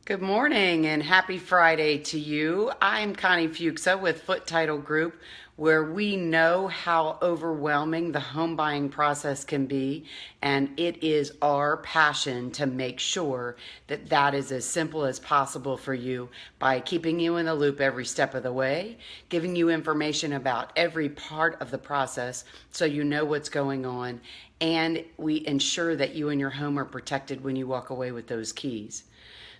Good morning and happy Friday to you. I'm Connie Fuksa with Foot Title Group, where we know how overwhelming the home buying process can be, and it is our passion to make sure that that is as simple as possible for you by keeping you in the loop every step of the way, giving you information about every part of the process so you know what's going on, and we ensure that you and your home are protected when you walk away with those keys.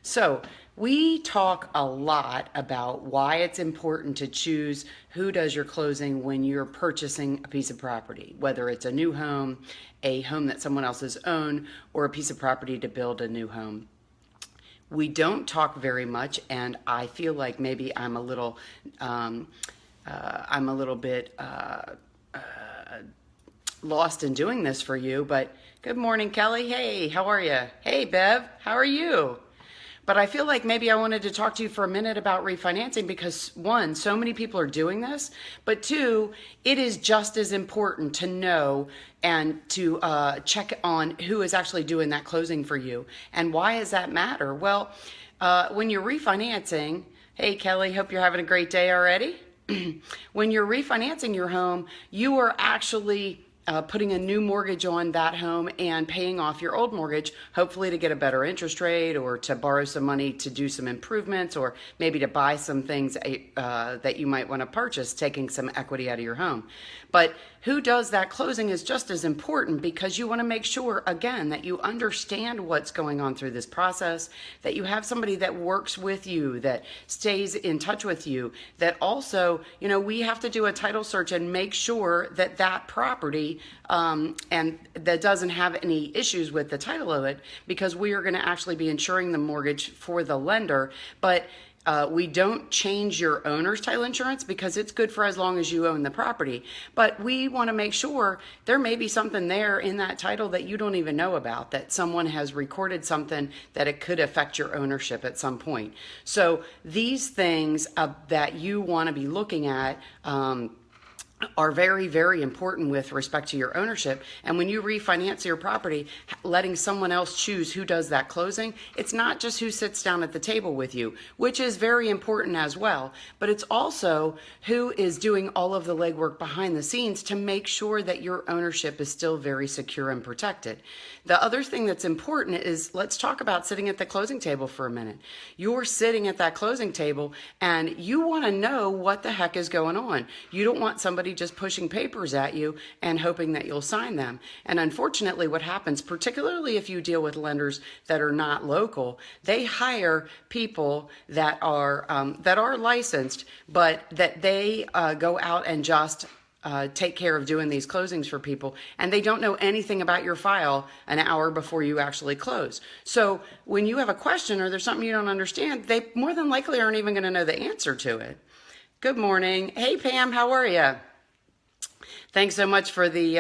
So we talk a lot about why it's important to choose who does your closing when you're purchasing a piece of property, whether it's a new home, a home that someone else has owned, or a piece of property to build a new home. We don't talk very much, and I feel like maybe I'm a little bit lost in doing this for you, but good morning, Kelly. Hey, how are you? Hey, Bev, how are you? But I feel like maybe I wanted to talk to you for a minute about refinancing because one, so many people are doing this, but two, it is just as important to know and to check on who is actually doing that closing for you. And why does that matter? Well, when you're refinancing, hey Kelly, hope you're having a great day already. When you're refinancing your home, you are actually putting a new mortgage on that home and paying off your old mortgage, hopefully to get a better interest rate or to borrow some money to do some improvements or maybe to buy some things that you might want to purchase, taking some equity out of your home. But who does that closing is just as important because you want to make sure, again, that you understand what's going on through this process, that you have somebody that works with you, that stays in touch with you, that also, we have to do a title search and make sure that that property and that doesn't have any issues with the title of it, because we are going to actually be insuring the mortgage for the lender. But we don't change your owner's title insurance because it's good for as long as you own the property. But we want to make sure there may be something there in that title that you don't even know about, that someone has recorded something that it could affect your ownership at some point. So these things that you want to be looking at are very, very important with respect to your ownership. And when you refinance your property, letting someone else choose who does that closing, it's not just who sits down at the table with you, which is very important as well, but it's also who is doing all of the legwork behind the scenes to make sure that your ownership is still very secure and protected. The other thing that's important is, let's talk about sitting at the closing table for a minute. You're sitting at that closing table and you want to know what the heck is going on. You don't want somebody just pushing papers at you and hoping that you'll sign them. And unfortunately, what happens, particularly if you deal with lenders that are not local, they hire people that are licensed, but that they go out and just take care of doing these closings for people, and they don't know anything about your file an hour before you actually close. So when you have a question or there's something you don't understand, they more than likely aren't even going to know the answer to it. Good morning. Hey Pam, how are you? Thanks so much for the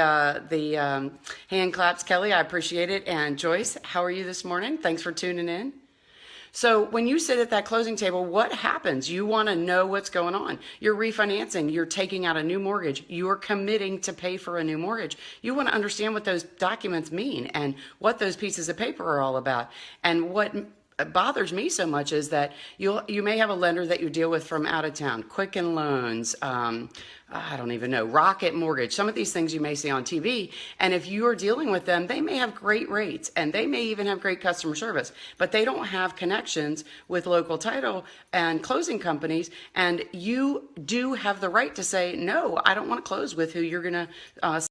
hand claps, Kelly. I appreciate it. And Joyce, how are you this morning? Thanks for tuning in. So when you sit at that closing table, what happens? You want to know what's going on. You're refinancing. You're taking out a new mortgage. You're committing to pay for a new mortgage. You want to understand what those documents mean and what those pieces of paper are all about. And what bothers me so much is that you may have a lender that you deal with from out of town, Quicken Loans, I don't even know, Rocket Mortgage, some of these things you may see on TV. And if you are dealing with them, they may have great rates and they may even have great customer service, but they don't have connections with local title and closing companies. And you do have the right to say, no, I don't want to close with who you're going to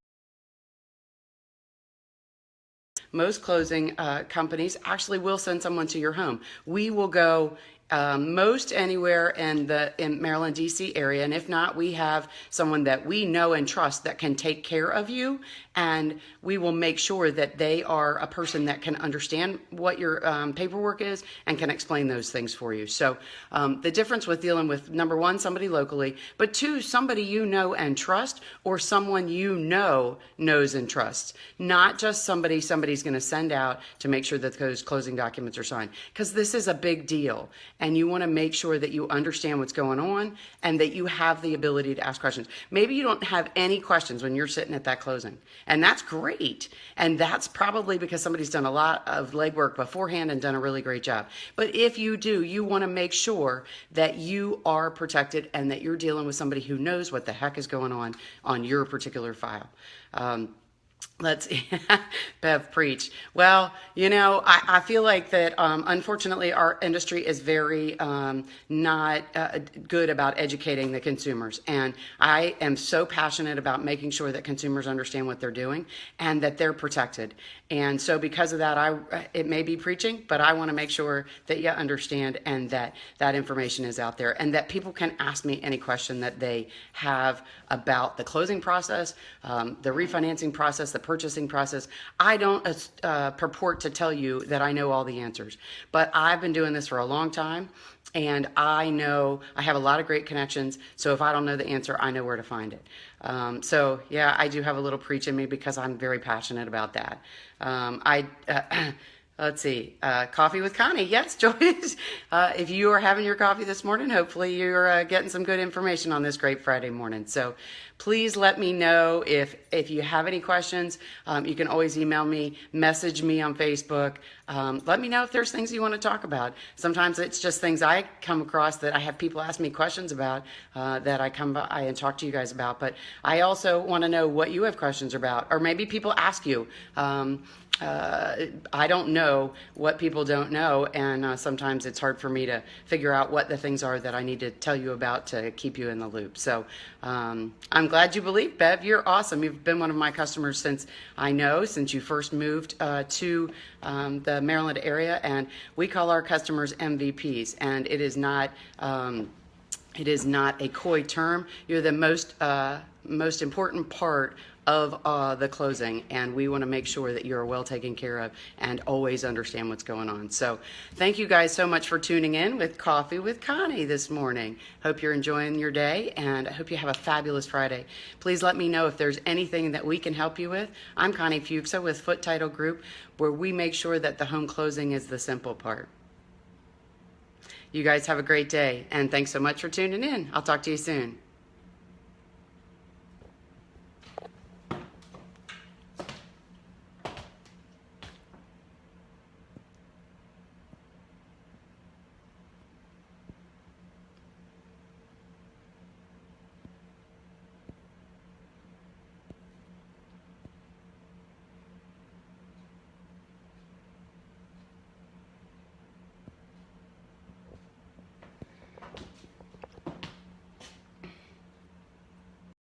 most closing companies actually will send someone to your home. We will go most anywhere in Maryland, DC area. And if not, we have someone that we know and trust that can take care of you. And we will make sure that they are a person that can understand what your paperwork is and can explain those things for you. So the difference with dealing with, number one, somebody locally, but two, somebody you know and trust, or someone you know knows and trusts, not just somebody's going to send out to make sure that those closing documents are signed, because this is a big deal. and you want to make sure that you understand what's going on and that you have the ability to ask questions. Maybe you don't have any questions when you're sitting at that closing, and that's great. And that's probably because somebody's done a lot of legwork beforehand and done a really great job. But if you do, you want to make sure that you are protected and that you're dealing with somebody who knows what the heck is going on your particular file. Let's Bev, preach. Well, you know, I feel like that unfortunately our industry is very not good about educating the consumers, and I am so passionate about making sure that consumers understand what they're doing and that they're protected. And so because of that, it may be preaching, but I want to make sure that you understand and that that information is out there and that people can ask me any question that they have about the closing process, the refinancing process, the purchasing process. I don't purport to tell you that I know all the answers, but I've been doing this for a long time, and I know I have a lot of great connections. So if I don't know the answer, I know where to find it. So yeah, I do have a little preach in me because I'm very passionate about that. Let's see, coffee with Connie. Yes, Joyce. If you are having your coffee this morning, hopefully you're getting some good information on this great Friday morning. So please let me know if you have any questions. You can always email me, message me on Facebook. Let me know if there's things you want to talk about. Sometimes it's just things I come across that I have people ask me questions about that I come by and talk to you guys about. But I also want to know what you have questions about, or maybe people ask you. I don't know what people don't know, and sometimes it's hard for me to figure out what the things are that I need to tell you about to keep you in the loop. So I'm glad you believe, Bev. You're awesome. You've been one of my customers since you first moved to the Maryland area, and we call our customers MVPs, and it is not a coy term. You're the most important part of the closing, and we want to make sure that you're well taken care of and always understand what's going on. So thank you guys so much for tuning in with Coffee with Connie this morning. Hope you're enjoying your day, and I hope you have a fabulous Friday. Please let me know if there's anything that we can help you with. I'm Connie Fuksa with Foot Title Group, where we make sure that the home closing is the simple part. You guys have a great day, and thanks so much for tuning in. I'll talk to you soon.